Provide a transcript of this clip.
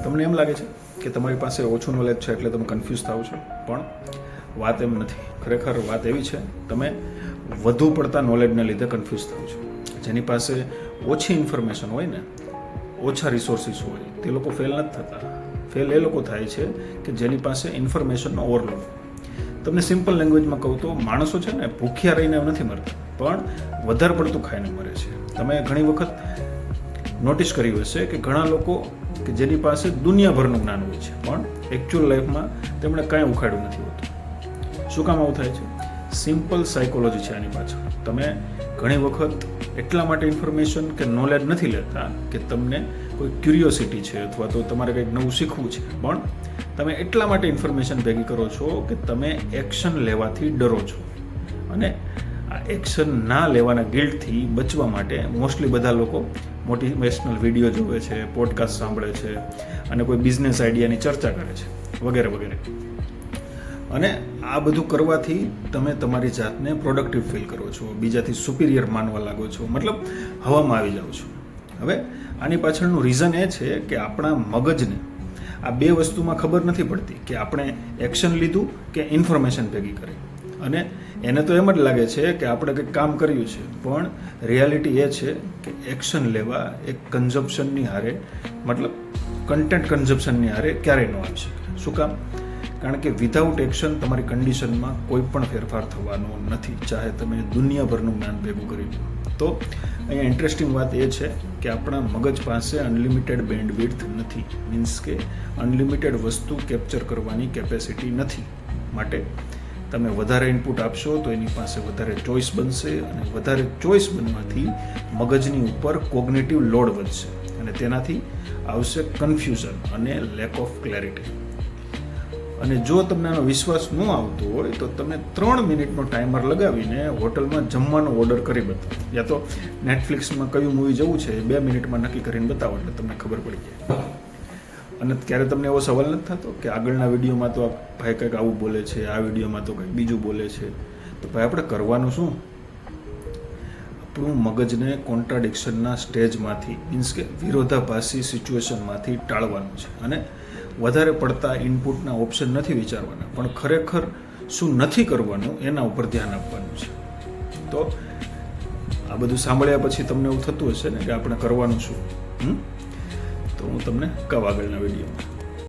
તમને એમ લાગે છે કે તમારી પાસે ઓછું નોલેજ છે એટલે તમે કન્ફ્યુઝ થાવ છો, પણ વાત એમ નથી. ખરેખર વાત એવી છે, તમે વધુ પડતા નોલેજને લીધે કન્ફ્યુઝ થાવ છો. જેની પાસે ઓછી ઇન્ફોર્મેશન હોય ને, ઓછા રિસોર્સિસ હોય, તે લોકો ફેલ નથી થતા. ફેલ એ લોકો થાય છે કે જેની પાસે ઇન્ફોર્મેશનનો ઓવરલોડ. તમને સિમ્પલ લેંગ્વેજમાં કહું તો માણસો છે ને ભૂખ્યા રહીને નથી મરતા, પણ વધારે પડતું ખાઈને મરે છે. તમે ઘણી વખત નોટિસ કર્યું હશે કે ઘણા લોકો કે જેની પાસે દુનિયાભરનું જ્ઞાન હોય છે, પણ એકચ્યુઅલ લાઈફમાં તેમણે કાંઈ ઉખાડ્યું નથી હોતું. શું કામ આવું થાય છે? સિમ્પલ સાયકોલોજી છે આની પાછળ. તમે ઘણી વખત એટલા માટે ઇન્ફોર્મેશન કે નોલેજ નથી લેતા કે તમને કોઈ ક્યુરિયોસિટી છે અથવા તો તમારે કંઈક નવું શીખવું છે, પણ તમે એટલા માટે ઇન્ફોર્મેશન ભેગી કરો છો કે તમે એક્શન લેવાથી ડરો છો. અને આ એક્શન ના લેવાના ગિલ્ટથી બચવા માટે મોસ્ટલી બધા લોકો મોટિવેશનલ વિડીયો જોવે છે, પોડકાસ્ટ સાંભળે છે અને કોઈ બિઝનેસ આઈડિયાની ચર્ચા કરે છે વગેરે વગેરે. અને આ બધું કરવાથી તમે તમારી જાતને પ્રોડક્ટિવ ફીલ કરો છો, બીજાથી સુપિરિયર માનવા લાગો છો, મતલબ હવામાં આવી જાઓ છો. હવે આની પાછળનું રીઝન એ છે કે આપણા મગજને આ બે વસ્તુમાં ખબર નથી પડતી કે આપણે એક્શન લીધું કે ઇન્ફોર્મેશન ભેગી કરી. અને એને તો એમ જ લાગે છે કે આપણે કંઈક કામ કર્યું છે, પણ રિયાલિટી એ છે કે એક્શન લેવા એક કન્ઝપ્શનની હારે, મતલબ કન્ટેન્ટ કન્ઝપ્શનની હારે ક્યારેય ન આવી શકે. શું કામ? કારણ કે વિધાઉટ એક્શન તમારી કન્ડિશનમાં કોઈ પણ ફેરફાર થવાનો નથી, ચાહે તમે દુનિયાભરનું જ્ઞાન ભેગું કરી દો. તો અહીંયા ઇન્ટરેસ્ટિંગ વાત એ છે કે આપણા મગજ પાસે અનલિમિટેડ બેન્ડવિડ્થ નથી, મીન્સ કે અનલિમિટેડ વસ્તુ કેપ્ચર કરવાની કેપેસિટી નથી. માટે તમે વધારે ઇનપુટ આપશો તો એની પાસે વધારે ચોઇસ બનશે, અને વધારે ચોઇસ બનવાથી મગજની ઉપર કોગ્નિટિવ લોડ વધશે, અને તેનાથી આવશે કન્ફ્યુઝન અને લેક ઓફ ક્લેરિટી. અને જો તમને આનો વિશ્વાસ ન આવતો હોય તો તમે 3 મિનિટનો ટાઈમર લગાવીને હોટલમાં જમવાનો ઓર્ડર કરી બતાવો, યા તો નેટફ્લિક્સમાં કયું મૂવી જવું છે 2 મિનિટમાં નક્કી કરીને બતાવો, એટલે તમને ખબર પડી જાય. અને ક્યારે તમને એવો સવાલ નથી થતો કે આગળના વિડીયોમાં તો ભાઈ કંઈક આવું બોલે છે, આ વિડીયોમાં તો કંઈક બીજું બોલે છે, તો ભાઈ આપણે કરવાનું શું? આપણું મગજને કોન્ટ્રાડિક્શનના સ્ટેજમાંથી, મીન્સ કે વિરોધાભાસી સિચ્યુએશનમાંથી ટાળવાનું છે. અને વધારે પડતા ઇનપુટના ઓપ્શન નથી વિચારવાના, પણ ખરેખર શું નથી કરવાનું એના ઉપર ધ્યાન આપવાનું છે. તો આ બધું સાંભળ્યા પછી તમને એવું થતું હશે ને કે આપણે કરવાનું શું? તો હું તમને કહું આગળના વિડીયોમાં.